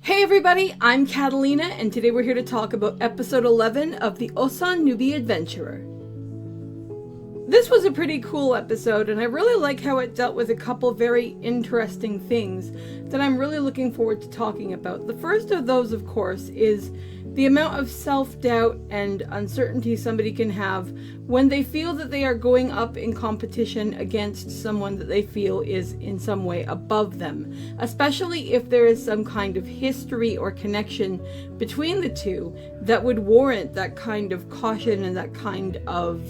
Hey everybody, I'm Katallina, and today we're here to talk about episode 11 of the Ossan Newbie Adventurer. This was a pretty cool episode, and I really like how it dealt with a couple very interesting things that I'm really looking forward to talking about. The first of those, of course, is the amount of self-doubt and uncertainty somebody can have when they feel that they are going up in competition against someone that they feel is in some way above them, especially if there is some kind of history or connection between the two that would warrant that kind of caution and that kind of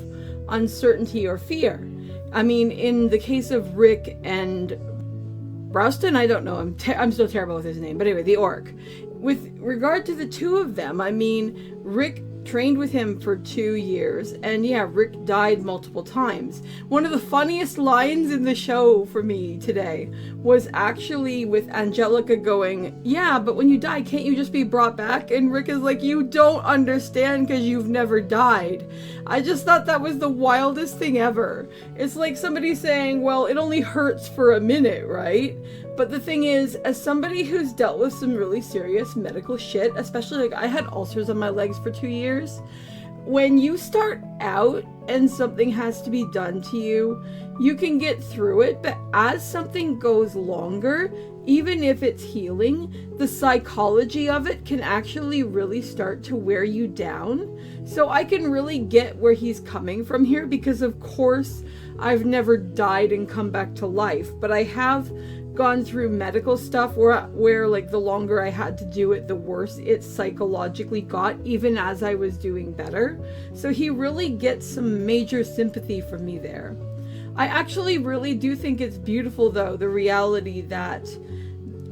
uncertainty or fear. I mean, in the case of Rick and Rouston, I don't know, I'm so terrible with his name, but anyway, the orc. With regard to the two of them, I mean, Rick trained with him for 2 years, and yeah, Rick died multiple times. One of the funniest lines in the show for me today was actually with Angelica going, yeah, but when you die, can't you just be brought back? And Rick is like, you don't understand because you've never died. I just thought that was the wildest thing ever. It's like somebody saying, well, it only hurts for a minute, right? But the thing is, as somebody who's dealt with some really serious medical shit, especially like I had ulcers on my legs for 2 years, when you start out and something has to be done to you, you can get through it, but as something goes longer, even if it's healing, the psychology of it can actually really start to wear you down. So I can really get where he's coming from here, because of course I've never died and come back to life, but I have gone through medical stuff where like the longer I had to do it, the worse it psychologically got, even as I was doing better. So he really gets some major sympathy from me there. I actually really do think it's beautiful, though, the reality that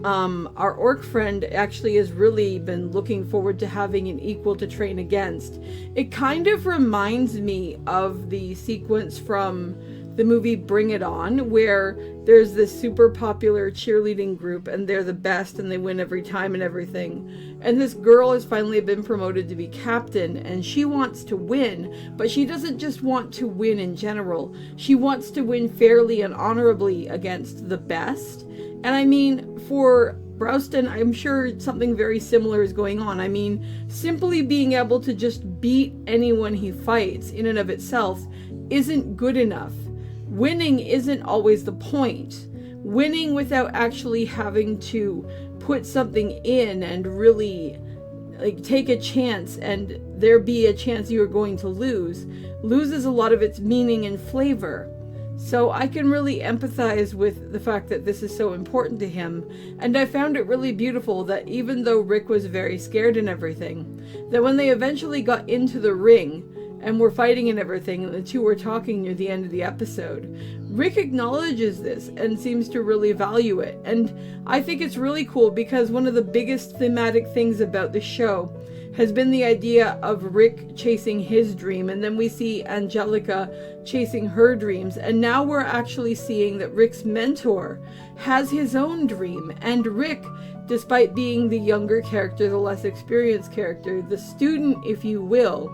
our orc friend actually has really been looking forward to having an equal to train against. It kind of reminds me of the sequence from the movie Bring It On, where there's this super popular cheerleading group and they're the best and they win every time and everything. And this girl has finally been promoted to be captain, and she wants to win, but she doesn't just want to win in general. She wants to win fairly and honorably against the best. And I mean, for Rouston, I'm sure something very similar is going on. I mean, simply being able to just beat anyone he fights in and of itself isn't good enough. Winning isn't always the point. Winning without actually having to put something in and really like take a chance and there be a chance you're going to loses a lot of its meaning and flavor. So I can really empathize with the fact that this is so important to him, and I found it really beautiful that even though Rick was very scared and everything, that when they eventually got into the ring and were fighting and everything, and the two were talking near the end of the episode, Rick acknowledges this and seems to really value it. And I think it's really cool, because one of the biggest thematic things about the show has been the idea of Rick chasing his dream, and then we see Angelica chasing her dreams, and now we're actually seeing that Rick's mentor has his own dream, and Rick, despite being the younger character, the less experienced character, the student, if you will,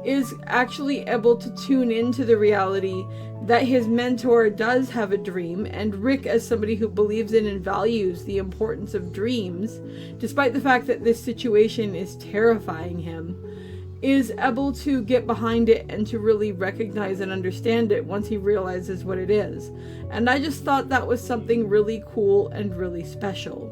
is actually able to tune into the reality that his mentor does have a dream, and Rick, as somebody who believes in and values the importance of dreams, despite the fact that this situation is terrifying him, is able to get behind it and to really recognize and understand it once he realizes what it is. And I just thought that was something really cool and really special.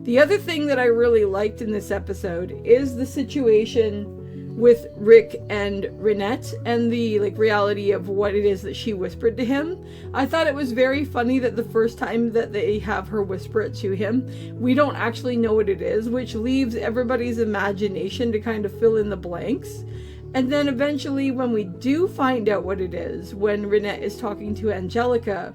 The other thing that I really liked in this episode is the situation with Rick and Reanette and the reality of what it is that she whispered to him. I thought it was very funny that the first time that they have her whisper it to him, we don't actually know what it is, which leaves everybody's imagination to kind of fill in the blanks. And then eventually when we do find out what it is, when Reanette is talking to Angelica,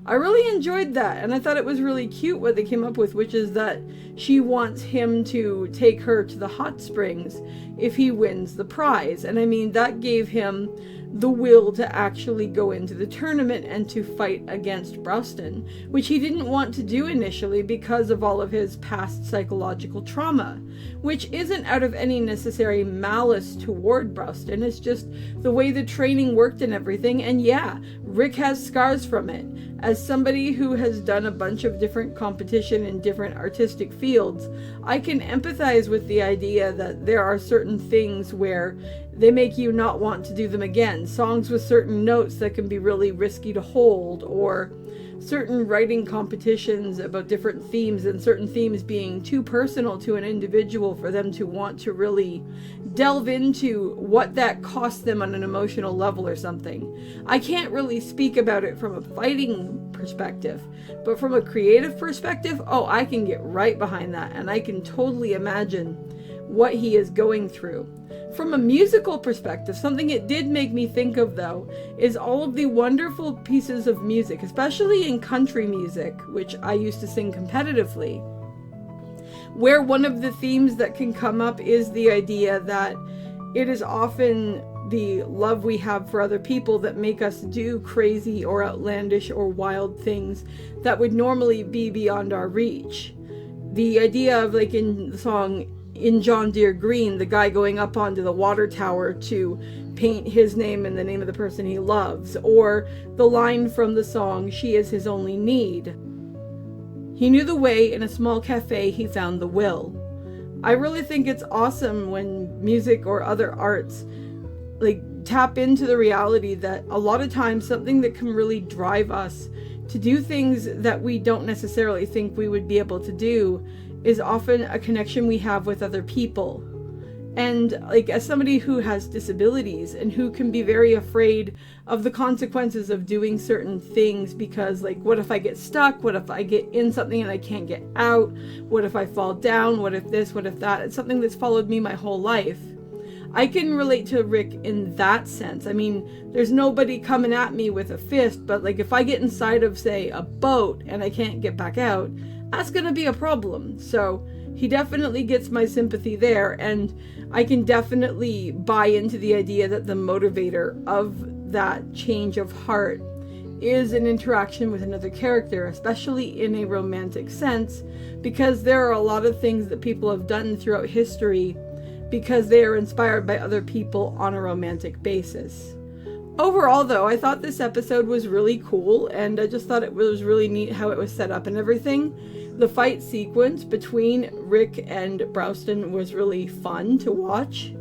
I really enjoyed that, and I thought it was really cute what they came up with, which is that she wants him to take her to the hot springs if he wins the prize. And I mean, that gave him the will to actually go into the tournament and to fight against Browston, which he didn't want to do initially because of all of his past psychological trauma, which isn't out of any necessary malice toward Browston. It's just the way the training worked and everything. And yeah, Rick has scars from it. As somebody who has done a bunch of different competition in different artistic fields, I can empathize with the idea that there are certain things where they make you not want to do them again. Songs with certain notes that can be really risky to hold, or certain writing competitions about different themes, and certain themes being too personal to an individual for them to want to really delve into what that costs them on an emotional level or something. I can't really speak about it from a fighting perspective, but from a creative perspective, oh, I can get right behind that, and I can totally imagine what he is going through. From a musical perspective, something it did make me think of, though, is all of the wonderful pieces of music, especially in country music, which I used to sing competitively, where one of the themes that can come up is the idea that it is often the love we have for other people that make us do crazy or outlandish or wild things that would normally be beyond our reach. The idea of, like in the song In John Deere Green, the guy going up onto the water tower to paint his name and the name of the person he loves, or the line from the song She Is His Only Need. He knew the way, in a small cafe he found the will. I really think it's awesome when music or other arts tap into the reality that a lot of times something that can really drive us to do things that we don't necessarily think we would be able to do is often a connection we have with other people. And as somebody who has disabilities and who can be very afraid of the consequences of doing certain things, because what if I get stuck? What if I get in something and I can't get out? What if I fall down? What if this? What if that? It's something that's followed me my whole life. I can relate to Rick in that sense. I mean, there's nobody coming at me with a fist, but if I get inside of, say, a boat and I can't get back out, that's going to be a problem. So he definitely gets my sympathy there, and I can definitely buy into the idea that the motivator of that change of heart is an interaction with another character, especially in a romantic sense, because there are a lot of things that people have done throughout history because they are inspired by other people on a romantic basis. Overall, though, I thought this episode was really cool, and I just thought it was really neat how it was set up and everything. The fight sequence between Rick and Browston was really fun to watch.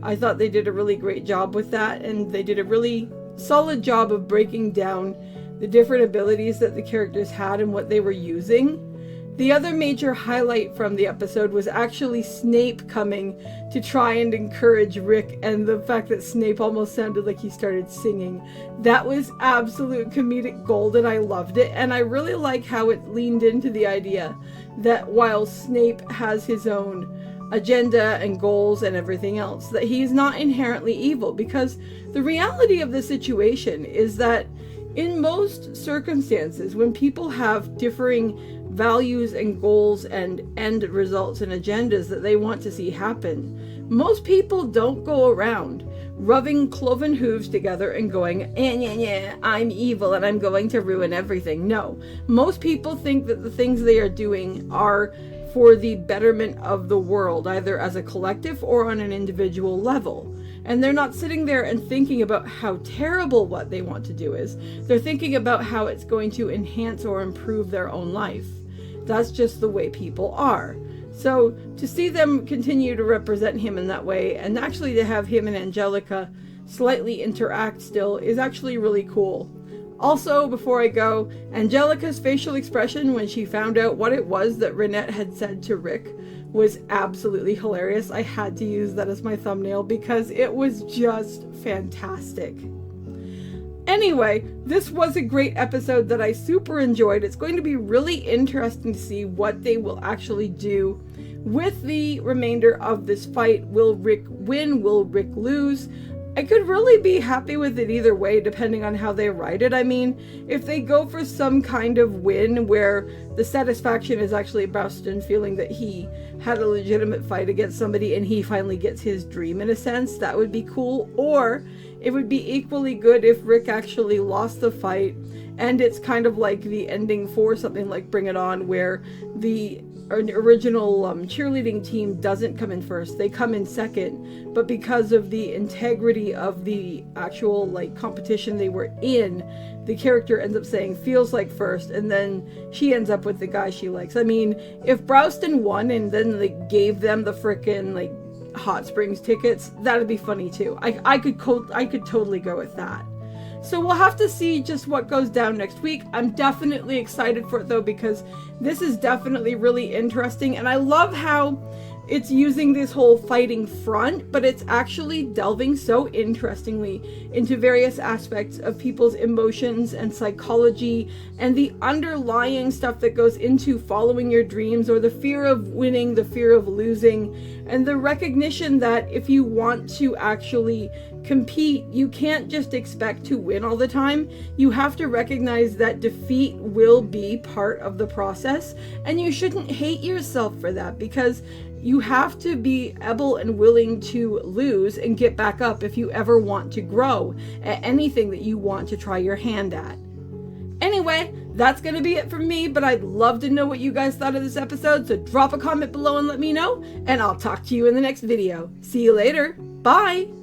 I thought they did a really great job with that, and they did a really solid job of breaking down the different abilities that the characters had and what they were using. The other major highlight from the episode was actually Snape coming to try and encourage Rick, and the fact that Snape almost sounded like he started singing. That was absolute comedic gold, and I loved it. And I really like how it leaned into the idea that while Snape has his own agenda and goals and everything else, that he's not inherently evil, because the reality of the situation is that in most circumstances, when people have differing values and goals and end results and agendas that they want to see happen, most people don't go around rubbing cloven hooves together and going, I'm evil and I'm going to ruin everything. No, most people think that the things they are doing are for the betterment of the world, either as a collective or on an individual level. And they're not sitting there and thinking about how terrible what they want to do is. They're thinking about how it's going to enhance or improve their own life. That's just the way people are. So to see them continue to represent him in that way, and actually to have him and Angelica slightly interact still, is actually really cool. Also, before I go, Angelica's facial expression when she found out what it was that Reanette had said to Rick was absolutely hilarious. I had to use that as my thumbnail because it was just fantastic. Anyway, this was a great episode that I super enjoyed. It's going to be really interesting to see what they will actually do with the remainder of this fight. Will Rick win? Will Rick lose? I could really be happy with it either way, depending on how they write it. I mean, if they go for some kind of win where the satisfaction is actually Braustin feeling that he had a legitimate fight against somebody and he finally gets his dream in a sense, that would be cool. Or it would be equally good if Rick actually lost the fight and it's kind of like the ending for something like Bring It On, where the original cheerleading team doesn't come in first, they come in second, but because of the integrity of the actual like competition they were in, the character ends up saying feels like first, and then she ends up with the guy she likes. I mean, if Braustin won and then they gave them the frickin' like Hot Springs tickets, that'd be funny too. I could totally go with that. So we'll have to see just what goes down next week. I'm definitely excited for it though, because this is definitely really interesting, and I love how it's using this whole fighting front, but it's actually delving so interestingly into various aspects of people's emotions and psychology and the underlying stuff that goes into following your dreams, or the fear of winning, the fear of losing, and the recognition that if you want to actually compete, you can't just expect to win all the time. You have to recognize that defeat will be part of the process, and you shouldn't hate yourself for that, because you have to be able and willing to lose and get back up if you ever want to grow at anything that you want to try your hand at. Anyway, that's going to be it from me, but I'd love to know what you guys thought of this episode, so drop a comment below and let me know, and I'll talk to you in the next video. See you later. Bye!